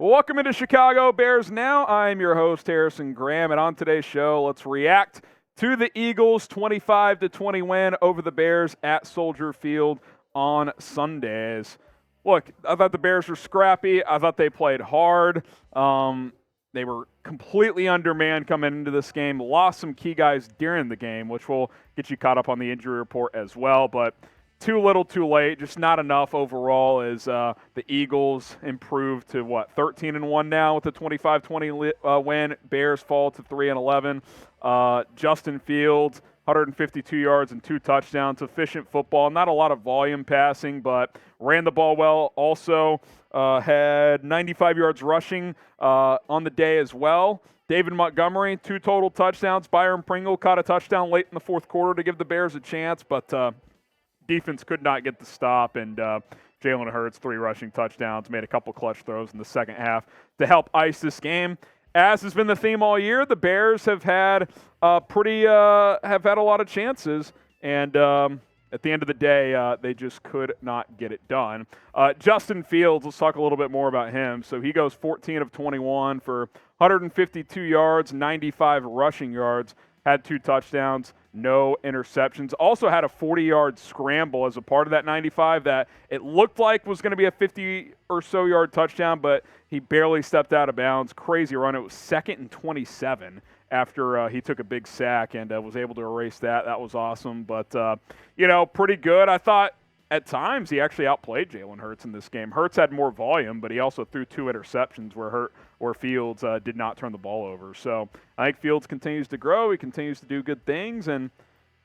Welcome into Chicago Bears Now. I'm your host, Harrison Graham, and on today's show, let's react to the Eagles' 25-20 win over the Bears at Soldier Field on Sundays. Look, I thought the Bears were scrappy. I thought they played hard. They were completely undermanned coming into this game. Lost some key guys during the game, which will get you caught up on the injury report as well, but too little, too late. Just not enough overall as the Eagles improved to, 13-1 now with the 25-20 win. Bears fall to 3-11. Justin Fields, 152 yards and 2 touchdowns. Efficient football. Not a lot of volume passing, but ran the ball well. Also had 95 yards rushing on the day as well. David Montgomery, 2 total touchdowns. Byron Pringle caught a touchdown late in the fourth quarter to give the Bears a chance, but defense could not get the stop, and Jalen Hurts, 3 rushing touchdowns, made a couple clutch throws in the second half to help ice this game. As has been the theme all year, the Bears have had a lot of chances, and at the end of the day, they just could not get it done. Justin Fields, let's talk a little bit more about him. So he goes 14 of 21 for 152 yards, 95 rushing yards, had 2 touchdowns, no interceptions. Also had a 40-yard scramble as a part of that 95 that it looked like was going to be a 50 or so yard touchdown, but he barely stepped out of bounds. Crazy run. It was 2nd and 27 after he took a big sack and was able to erase that. That was awesome, but, pretty good. I thought at times he actually outplayed Jalen Hurts in this game. Hurts had more volume, but he also threw 2 interceptions where Fields did not turn the ball over. So I think Fields continues to grow. He continues to do good things, and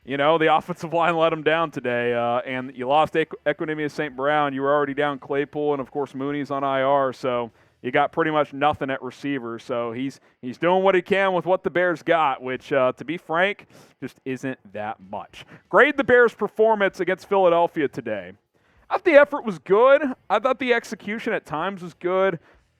the offensive line let him down today. And you lost Equanimeous St. Brown. You were already down Claypool, and of course Mooney's on IR. So you got pretty much nothing at receiver. So he's doing what he can with what the Bears got, which, to be frank, just isn't that much. Grade the Bears' performance against Philadelphia today. I thought the effort was good. I thought the execution at times was good.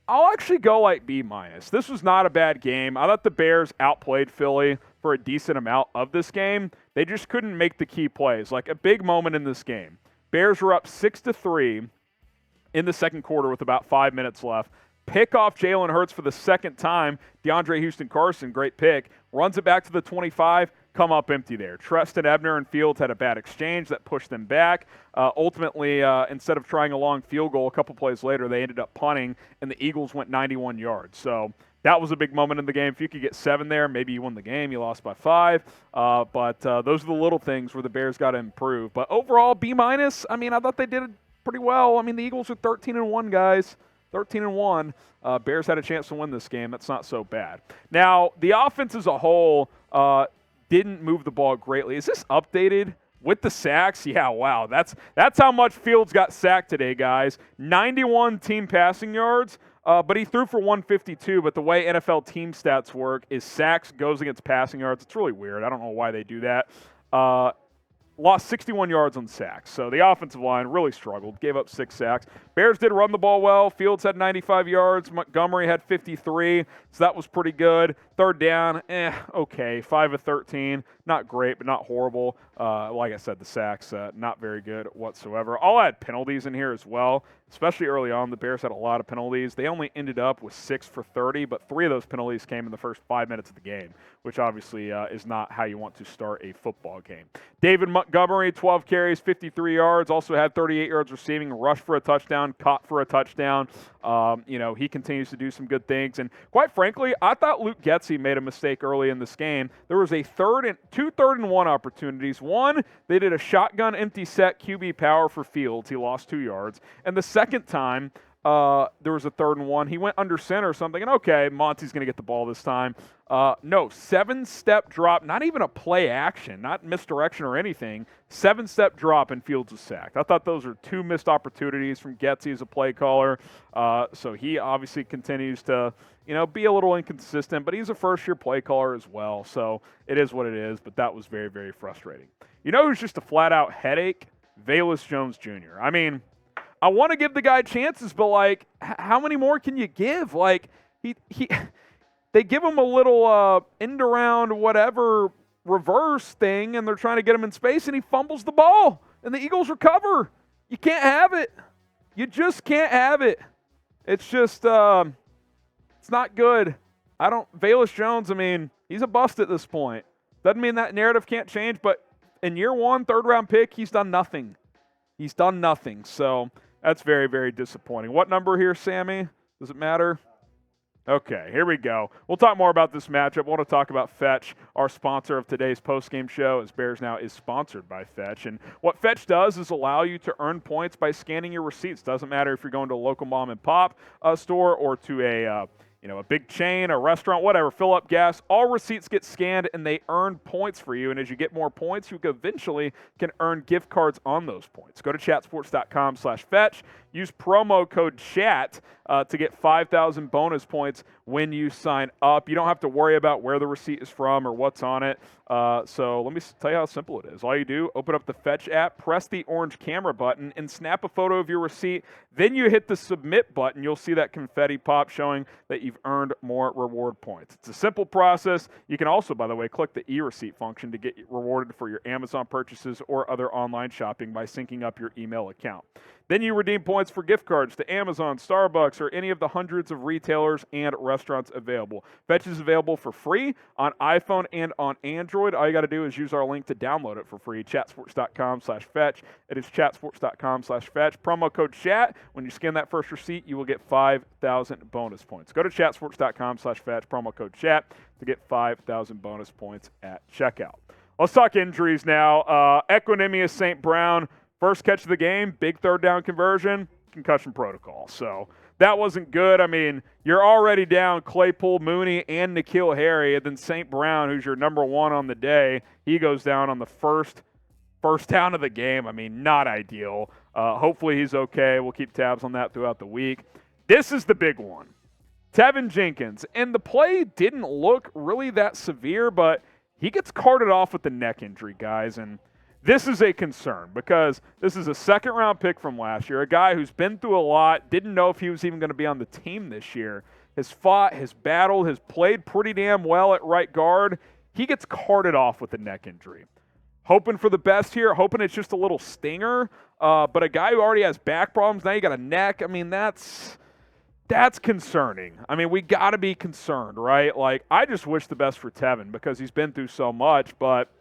I'll actually go like B-. This was not a bad game. I thought the Bears outplayed Philly for a decent amount of this game. They just couldn't make the key plays. Like a big moment in this game. Bears were up 6-3 in the second quarter with about 5 minutes left. Pick off Jalen Hurts for the second time. DeAndre Houston-Carson, great pick. Runs it back to the 25. Come up empty there. Treston Ebner and Fields had a bad exchange that pushed them back. Ultimately, instead of trying a long field goal, a couple plays later, they ended up punting, and the Eagles went 91 yards. So that was a big moment in the game. If you could get 7 there, maybe you won the game. You lost by 5. But those are the little things where the Bears got to improve. But overall, B-. I thought they did it pretty well. The Eagles are 13-1, guys. 13-1. Bears had a chance to win this game. That's not so bad. Now, the offense as a whole didn't move the ball greatly. Is this updated with the sacks? Yeah, wow. That's how much Fields got sacked today, guys. 91 team passing yards, but he threw for 152. But the way NFL team stats work is sacks goes against passing yards. It's really weird. I don't know why they do that. Lost 61 yards on sacks. So the offensive line really struggled, gave up 6 sacks. Bears did run the ball well. Fields had 95 yards. Montgomery had 53, so that was pretty good. Third down, okay. 5 of 13. Not great, but not horrible. Like I said, the sacks, not very good whatsoever. I'll add penalties in here as well, especially early on. The Bears had a lot of penalties. They only ended up with 6 for 30, but 3 of those penalties came in the first 5 minutes of the game, which obviously is not how you want to start a football game. David Montgomery, 12 carries, 53 yards, also had 38 yards receiving, rushed for a touchdown, caught for a touchdown. He continues to do some good things. And quite frankly, I thought Luke Getsy made a mistake early in this game. There was 2 3rd-and-1 opportunities. One, they did a shotgun empty set QB power for Fields. He lost 2 yards. And the second time, there was a 3rd-and-1. He went under center or something, and okay, Monty's going to get the ball this time. No, 7-step drop, not even a play action, not misdirection or anything. 7-step drop and Fields was sacked. I thought those were 2 missed opportunities from Getsy as a play caller. So he obviously continues to, be a little inconsistent, but he's a first-year play caller as well. So it is what it is, but that was very, very frustrating. Who's just a flat-out headache? Velus Jones Jr. I want to give the guy chances, but, how many more can you give? They give him a little end-around whatever reverse thing, and they're trying to get him in space, and he fumbles the ball, and the Eagles recover. You can't have it. You just can't have it. It's just It's not good. Velus Jones, I mean, he's a bust at this point. Doesn't mean that narrative can't change, but in year one, third-round pick, he's done nothing. He's done nothing, so that's very, very disappointing. What number here, Sammy? Does it matter? Okay, here we go. We'll talk more about this matchup. I want to talk about Fetch, our sponsor of today's postgame show, as Bears Now is sponsored by Fetch. And what Fetch does is allow you to earn points by scanning your receipts. Doesn't matter if you're going to a local mom and pop store or to a big chain, a restaurant, whatever, fill up gas. All receipts get scanned and they earn points for you. And as you get more points, you eventually can earn gift cards on those points. Go to chatsports.com/fetch. Use promo code CHAT to get 5,000 bonus points when you sign up. You don't have to worry about where the receipt is from or what's on it. So let me tell you how simple it is. All you do, open up the Fetch app, press the orange camera button, and snap a photo of your receipt. Then you hit the submit button. You'll see that confetti pop showing that you've earned more reward points. It's a simple process. You can also, by the way, click the e-receipt function to get rewarded for your Amazon purchases or other online shopping by syncing up your email account. Then you redeem points for gift cards to Amazon, Starbucks, or any of the hundreds of retailers and restaurants available. Fetch is available for free on iPhone and on Android. All you got to do is use our link to download it for free, chatsports.com/fetch. It is chatsports.com/fetch. Promo code CHAT. When you scan that first receipt, you will get 5,000 bonus points. Go to chatsports.com/fetch, promo code CHAT to get 5,000 bonus points at checkout. Let's talk injuries now. Equanimeous St. Brown. First catch of the game, big third down conversion, concussion protocol. So that wasn't good. I mean, you're already down Claypool, Mooney, and N'Keal Harry, and then St. Brown, who's your number one on the day, he goes down on the first down of the game. I mean, not ideal. Hopefully he's okay. We'll keep tabs on that throughout the week. This is the big one. Teven Jenkins. And the play didn't look really that severe, but he gets carted off with the neck injury, guys, and this is a concern because this is a second-round pick from last year, a guy who's been through a lot, didn't know if he was even going to be on the team this year, has fought, has battled, has played pretty damn well at right guard. He gets carted off with a neck injury. Hoping for the best here, hoping it's just a little stinger, but a guy who already has back problems, now you got a neck. I mean, that's concerning. I mean, we got to be concerned, right? Like, I just wish the best for Teven because he's been through so much, but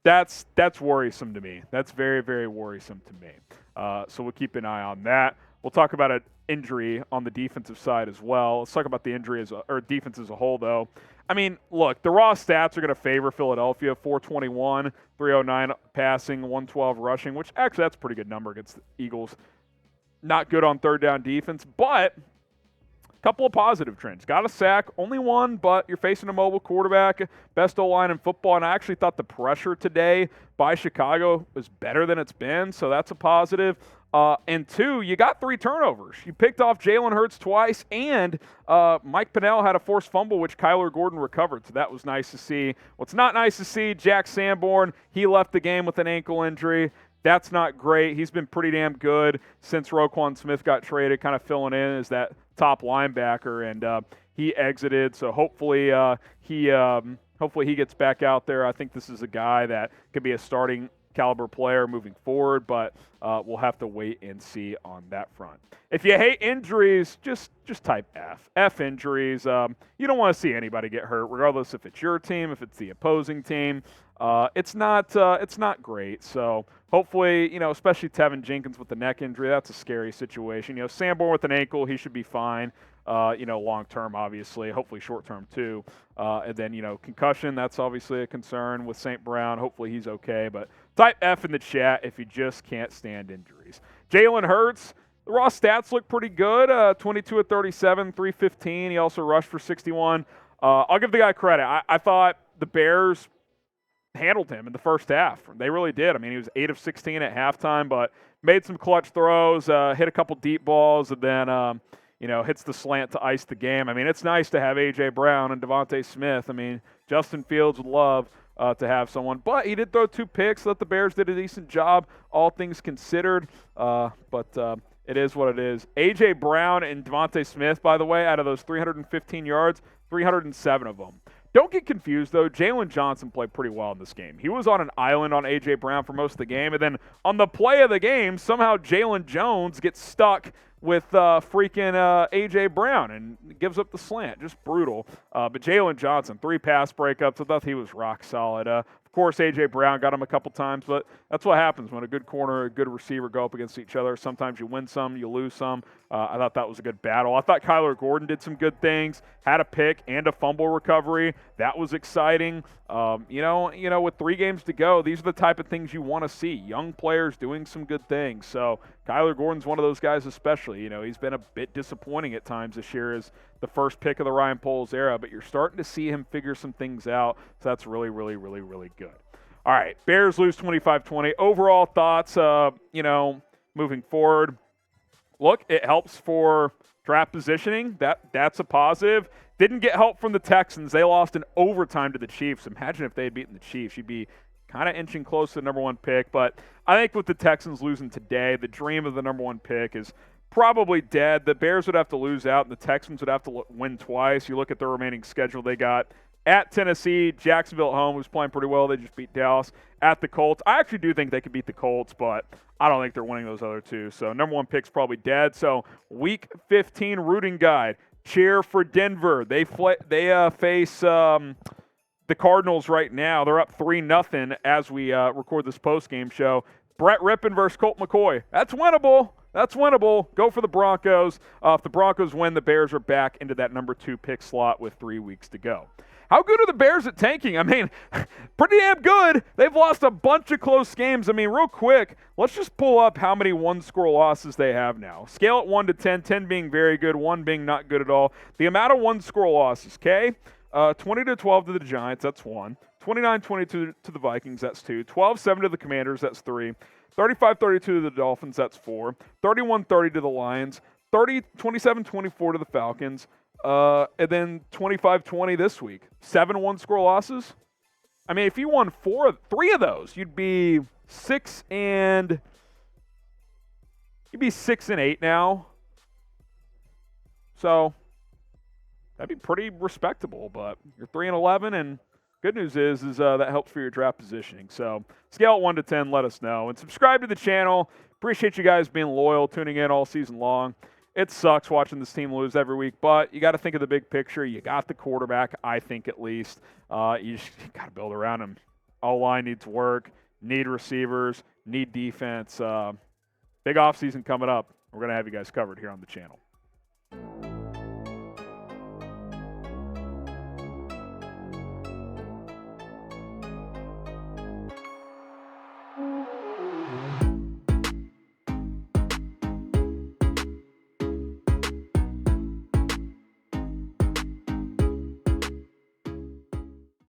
that's worrisome to me. That's very, very worrisome to me. So we'll keep an eye on that. We'll talk about an injury on the defensive side as well. Let's talk about the injury defense as a whole, though. I mean, look, the raw stats are going to favor Philadelphia. 421, 309 passing, 112 rushing, which actually that's a pretty good number against the Eagles. Not good on third down defense, but couple of positive trends. Got a sack, only one, but you're facing a mobile quarterback, best O-line in football, and I actually thought the pressure today by Chicago was better than it's been, so that's a positive. And two, you got 3 turnovers. You picked off Jalen Hurts twice, and Mike Pennell had a forced fumble, which Kyler Gordon recovered, so that was nice to see. What's not nice to see, Jack Sanborn, he left the game with an ankle injury. That's not great. He's been pretty damn good since Roquan Smith got traded, kind of filling in as that top linebacker, and he exited. So hopefully he gets back out there. I think this is a guy that could be a starting caliber player moving forward, but we'll have to wait and see on that front. If you hate injuries, just type F. F injuries. You don't want to see anybody get hurt, regardless if it's your team, if it's the opposing team. It's not great. So hopefully, especially Teven Jenkins with the neck injury, that's a scary situation. Sanborn with an ankle, he should be fine. Long term, obviously, hopefully short term too. And then, concussion, that's obviously a concern with St. Brown. Hopefully he's okay. But type F in the chat if you just can't stand injuries. Jalen Hurts, the raw stats look pretty good. 22 of 37, 315. He also rushed for 61. I'll give the guy credit. I thought the Bears handled him in the first half. They really did. I mean, he was 8 of 16 at halftime, but made some clutch throws, hit a couple deep balls, and then hits the slant to ice the game. I mean, it's nice to have A.J. Brown and Devontae Smith. I mean, Justin Fields would love to have someone. But he did throw 2 picks. So that the Bears did a decent job, all things considered. But it is what it is. A.J. Brown and Devontae Smith, by the way, out of those 315 yards, 307 of them. Don't get confused, though. Jalen Johnson played pretty well in this game. He was on an island on A.J. Brown for most of the game. And then on the play of the game, somehow Jalen Jones gets stuck with freaking A.J. Brown and gives up the slant. Just brutal. But Jalen Johnson, 3 pass breakups. I thought he was rock solid. Of course, A.J. Brown got him a couple times, but that's what happens when a good corner, a good receiver go up against each other. Sometimes you win some, you lose some. I thought that was a good battle. I thought Kyler Gordon did some good things, had a pick and a fumble recovery. That was exciting. With 3 games to go, these are the type of things you want to see. Young players doing some good things. So Kyler Gordon's one of those guys especially. He's been a bit disappointing at times this year as the first pick of the Ryan Poles era, but you're starting to see him figure some things out. So that's really, really, really, really good. All right, Bears lose 25-20. Overall thoughts, moving forward. Look, it helps for draft positioning. That's a positive. Didn't get help from the Texans. They lost in overtime to the Chiefs. Imagine if they had beaten the Chiefs. You'd be kind of inching close to the number 1 pick. But I think with the Texans losing today, the dream of the number 1 pick is probably dead. The Bears would have to lose out, and the Texans would have to win twice. You look at the remaining schedule they got. At Tennessee, Jacksonville at home, who's playing pretty well. They just beat Dallas. At the Colts. I actually do think they could beat the Colts, but I don't think they're winning those other 2. So number 1 pick's probably dead. So Week 15 rooting guide. Cheer for Denver. They face the Cardinals right now. They're up 3-0 as we record this post-game show. Brett Rippon versus Colt McCoy. That's winnable. That's winnable. Go for the Broncos. If the Broncos win, the Bears are back into that number 2 pick slot with 3 weeks to go. How good are the Bears at tanking? I mean, pretty damn good. They've lost a bunch of close games. I mean, real quick, let's just pull up how many one-score losses they have now. Scale it 1 to 10, 10 being very good, 1 being not good at all. The amount of one-score losses, okay? 20-12 to the Giants, that's 1. 29-22 to the Vikings, that's 2. 12-7 to the Commanders, that's 3. 35-32 to the Dolphins, that's 4. 31-30 to the Lions. 27-24 to the Falcons. And then 25-20 this week. 7 one-score losses. I mean, if you won 3 of those, you'd be 6-8 now. So that'd be pretty respectable. But you're 3-11, and good news is that helps for your draft positioning. So scale it 1 to 10. Let us know and subscribe to the channel. Appreciate you guys being loyal, tuning in all season long. It sucks watching this team lose every week, but you got to think of the big picture. You got the quarterback, I think at least. You got to build around him. O-line needs work, need receivers, need defense. Big offseason coming up. We're going to have you guys covered here on the channel.